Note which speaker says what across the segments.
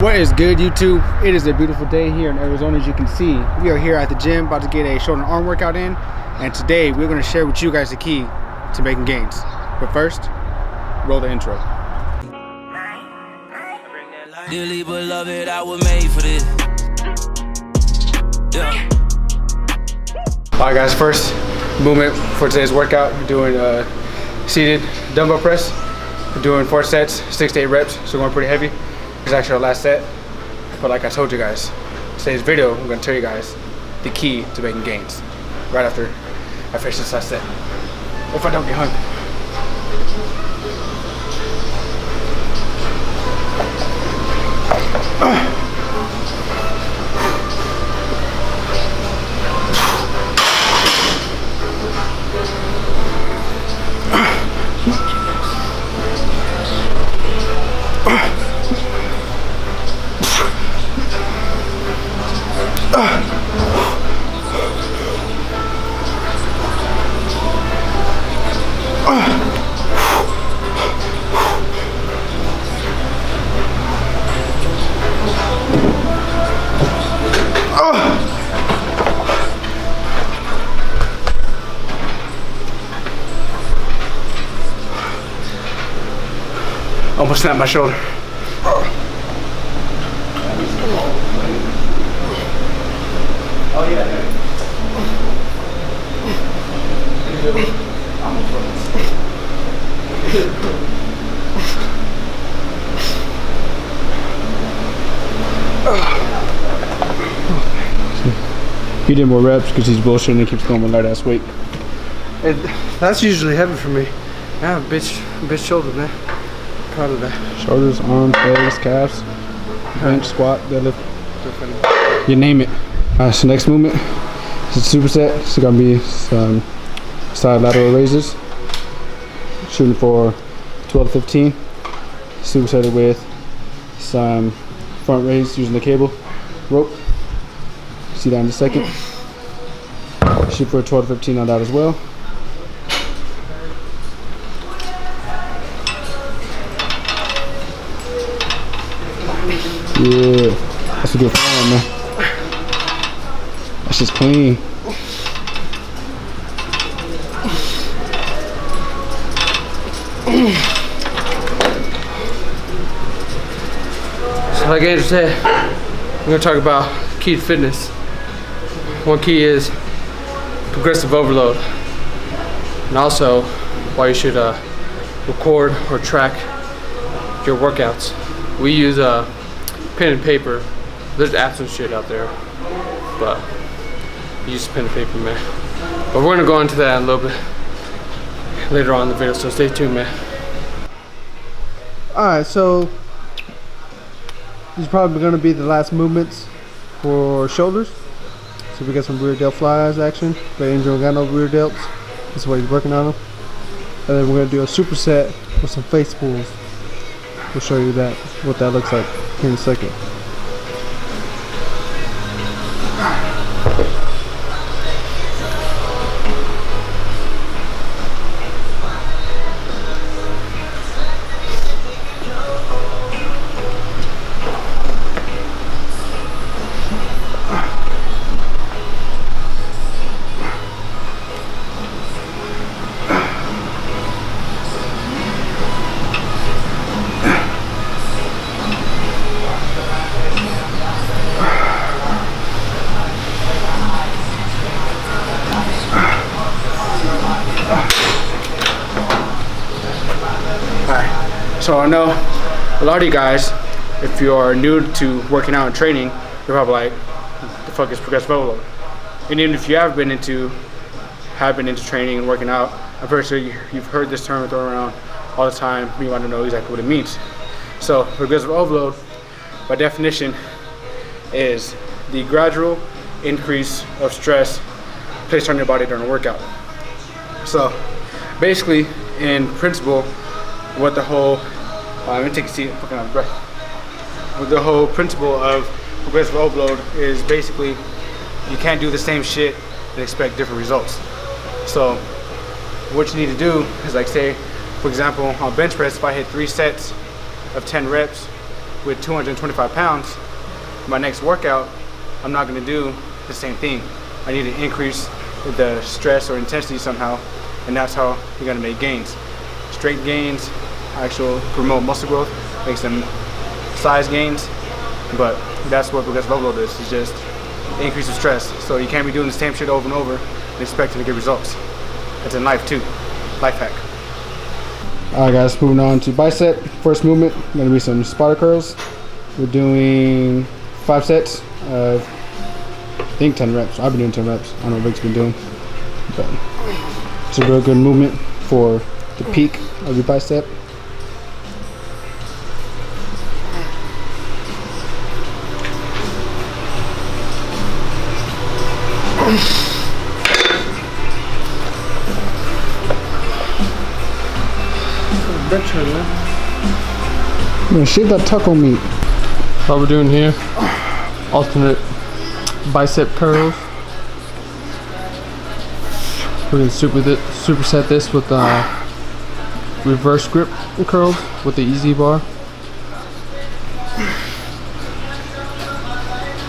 Speaker 1: What is good, YouTube? It is a beautiful day here in Arizona. As you can see, we are here at the gym about to get a shoulder and arm workout in, and today we're going to share with you guys the key to making gains. But first, roll the intro.
Speaker 2: Dearly beloved, I was made for this. Yeah.
Speaker 1: Alright guys, first movement for today's workout. We're doing seated dumbbell press. We're doing 4 sets, 6 to 8 reps, so we're going pretty heavy. This is actually our last set, but like I told you guys, today's video, I'm going to tell you guys the key to making gains right after I finish this last set. If I don't get hungry. Almost snapped my shoulder. Oh yeah. He did more reps because he's bullshitting and keeps going with light ass weight.
Speaker 3: That's usually heavy for me. I have bitch shoulders, man. Proud of that.
Speaker 1: Shoulders, arms, legs, calves, bench, squat, deadlift. You name it. Alright, so next movement is a superset. It's gonna be some side lateral raises. Shooting for 12 to 15. Supersetted with some front raise using the cable rope. See that in a second. Shoot for 12 to 15 on that as well. Yeah, that's a good form, man. That's just clean.
Speaker 3: So like Andrew said, I'm gonna talk about key to fitness. One key is progressive overload, and also why you should record or track your workouts. We use pen and paper. There's apps and shit out there, but use pen and paper, man. But we're gonna go into that a little bit later on in the video, so stay tuned, man. Alright, so these are probably gonna be the last movements for shoulders. So we got some rear delt flies action, but Angel got no rear delts. That's why he's working on them. And then we're gonna do a superset with some face pulls. We'll show you that, what that looks like here in a second.
Speaker 1: So I know a lot of you guys, if you're new to working out and training, you're probably like, the fuck is progressive overload? And even if you have been into training and working out, I'm pretty sure you've heard this term thrown around all the time. You want to know exactly what it means. So progressive overload, by definition, is the gradual increase of stress placed on your body during a workout. So basically, in principle, what the whole let me take a seat, fucking out of breath. What the whole principle of progressive overload is basically you can't do the same shit and expect different results. So what you need to do is, like, say for example on bench press, if I hit 3 sets of 10 reps with 225 pounds, my next workout, I'm not gonna do the same thing. I need to increase the stress or intensity somehow, and that's how you're gonna make gains. Strength gains, actual promote muscle growth, makes them size gains, but that's what progressive overload is. It's just increase of stress. So you can't be doing the same shit over and over and expecting to get results. It's in life too. Life hack. Alright guys, moving on to bicep. First movement, gonna be some spotter curls. We're doing 5 sets of, I think 10 reps. I've been doing 10 reps. I don't know what Vic's been doing. But it's a real good movement for the peak of your bicep. Man, shit that taco meat.
Speaker 3: What we're doing here, alternate bicep curls. We're gonna superset this with reverse grip curls with the easy bar.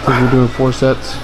Speaker 3: We're doing 4 sets.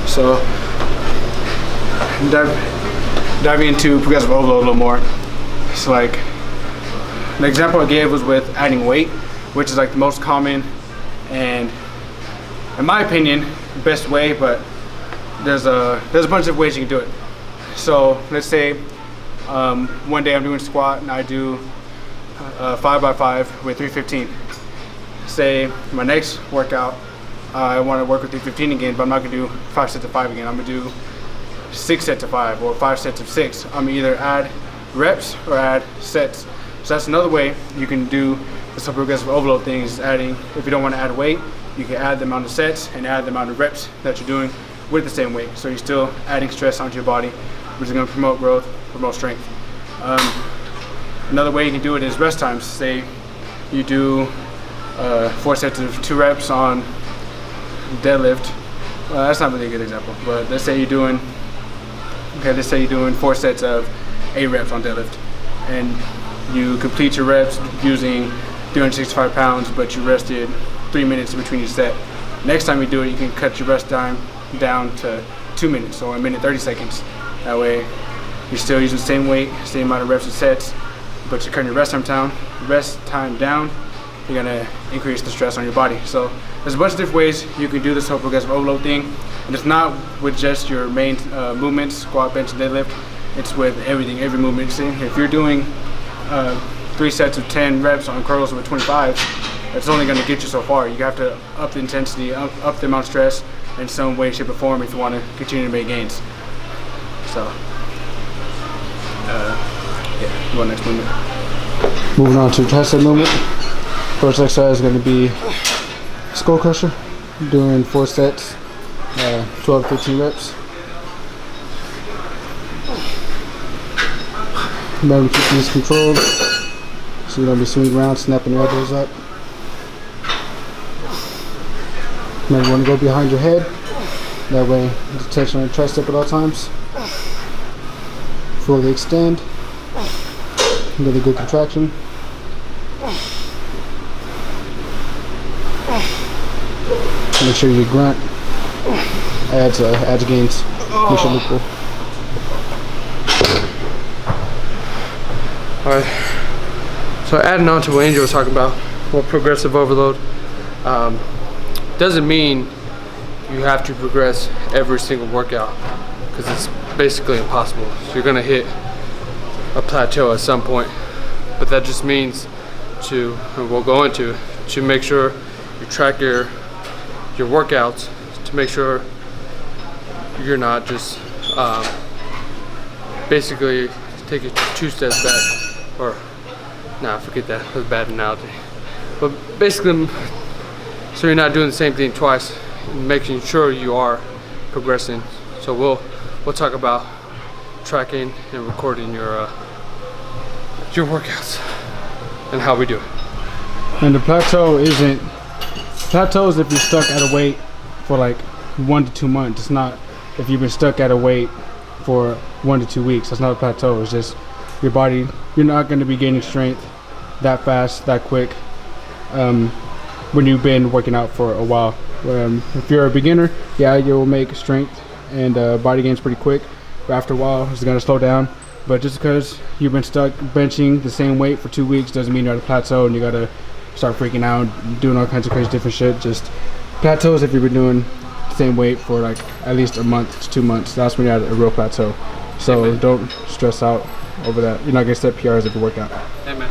Speaker 1: So diving into progressive overload a little more. So like the example I gave was with adding weight, which is like the most common and, in my opinion, best way, but there's a bunch of ways you can do it. So let's say one day I'm doing squat and I do 5x5 with 315. Say my next workout, I want to work with 315 again, but I'm not going to do 5 sets of 5 again. I'm going to do 6 sets of 5 or 5 sets of 6. I'm going to either add reps or add sets. So that's another way you can do this progressive overload thing, is adding, if you don't want to add weight, you can add the amount of sets and add the amount of reps that you're doing with the same weight. So you're still adding stress onto your body, which is going to promote growth, promote strength. Another way you can do it is rest times. Say you do 4 sets of 2 reps on deadlift. That's not really a good example, but let's say you're doing 4 sets of 8 reps on deadlift, and you complete your reps using 365 pounds, but you rested 3 minutes in between each set. Next time you do it, you can cut your rest time down to 2 minutes or 1 minute 30 seconds. That way you're still using the same weight, same amount of reps and sets, but you're cutting your rest time down. You're gonna increase the stress on your body. So there's a bunch of different ways you can do this whole progressive overload thing, and it's not with just your main movements, squat, bench, and deadlift. It's with everything, every movement. See, if you're doing 3 sets of 10 reps on curls with 25, that's only gonna get you so far. You have to up the intensity, up the amount of stress in some way, shape, or form if you want to continue to make gains. So, yeah, go on next movement. Moving on to tricep movement. First exercise is going to be skull crusher, doing 4 sets, 12 to 15 reps. Remember to keep these controlled, so you don't be swinging around, snapping your elbows up. Remember, you want to go behind your head, that way there's tension on your tricep at all times. Fully extend, really good contraction. Make sure you grunt. Adds gains. Makes you look cool.
Speaker 3: Alright. So adding on to what Angel was talking about, what progressive overload, doesn't mean you have to progress every single workout, because it's basically impossible. So you're gonna hit a plateau at some point. But that just means and we'll go into, to make sure you track your workouts, to make sure you're not just basically take it 2 steps back, or nah, forget that. That's a bad analogy. But basically, so you're not doing the same thing twice, making sure you are progressing. So we'll talk about tracking and recording your workouts and how we do it.
Speaker 1: And the plateau is if you're stuck at a weight for like 1 to 2 months. It's not if you've been stuck at a weight for 1 to 2 weeks. That's not a plateau. It's just your body, you're not going to be gaining strength that fast, that quick when you've been working out for a while. If you're a beginner, yeah, you'll make strength and body gains pretty quick, but after a while it's going to slow down. But just because you've been stuck benching the same weight for 2 weeks doesn't mean you're at a plateau and you got to start freaking out, doing all kinds of crazy different shit. Just plateaus if you've been doing the same weight for like at least a month to 2 months. That's when you're at a real plateau. So don't stress out over that. You're not gonna set PRs if you work out.
Speaker 3: Amen.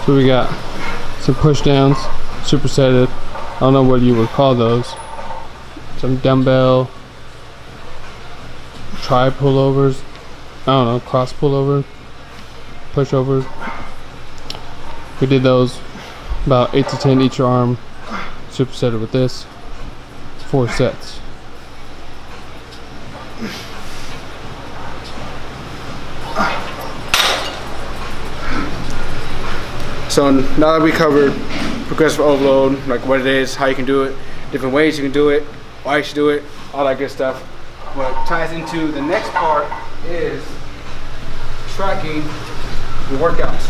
Speaker 3: So we got some push downs, supersetted. I don't know what you would call those. Some dumbbell, tri pullovers. I don't know, cross pullovers, pushovers. We did those about 8 to 10 each arm, supersetted with this, 4 sets.
Speaker 1: So now that we covered progressive overload, like what it is, how you can do it, different ways you can do it, why you should do it, all that good stuff. What ties into the next part is tracking your workouts.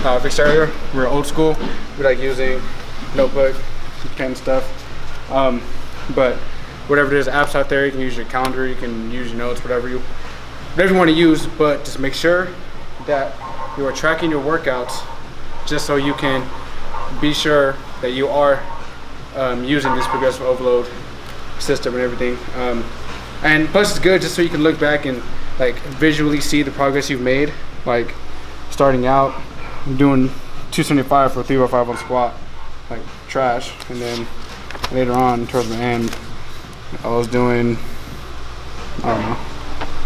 Speaker 1: Like I said earlier, we're old school. We like using notebook, pen stuff. But whatever there's apps out there, you can use your calendar, you can use your notes, whatever you want to use. But just make sure that you are tracking your workouts, just so you can be sure that you are using this progressive overload system and everything. And plus it's good just so you can look back and like visually see the progress you've made. Like starting out, I'm doing 275 for 305 on squat, like trash. And then later on towards the end, I was doing, I don't know,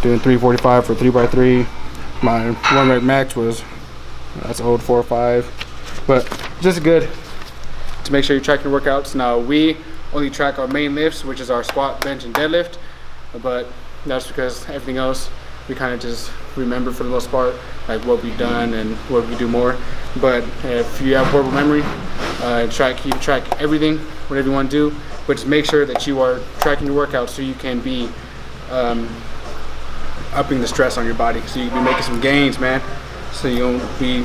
Speaker 1: doing 345 for 3x3. My 1 rep max was, that's old, 4 or 5, but just good to make sure you track your workouts. Now we only track our main lifts, which is our squat, bench, and deadlift, but that's because everything else we kind of just remember for the most part, like what we've done and what we do more. But if you have horrible memory, you can track everything, whatever you want to do, but just make sure that you are tracking your workouts so you can be upping the stress on your body, so you can be making some gains, man. So you don't be,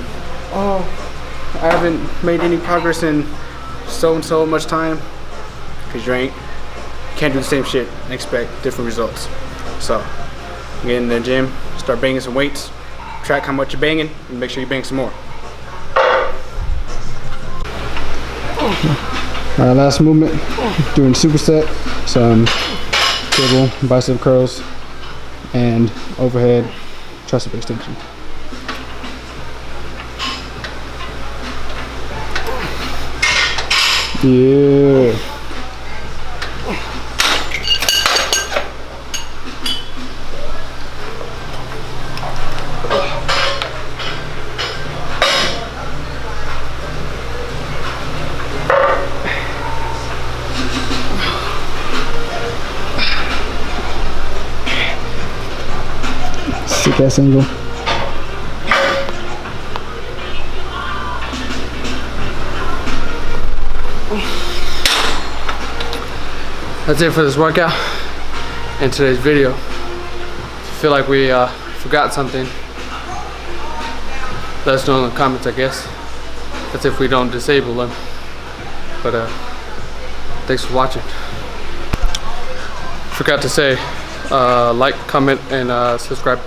Speaker 1: oh, I haven't made any progress in so and so much time, because you can't do the same shit and expect different results. So get in the gym, start banging some weights, track how much you're banging, and make sure you bang some more. All right, last movement, doing superset, some cable, bicep curls, and overhead tricep extension. Yeah. Sick ass angle.
Speaker 3: That's it for this workout and today's video. feel like we forgot something, let us know in the comments, I guess. That's if we don't disable them. But thanks for watching. Forgot to say, like, comment, and subscribe.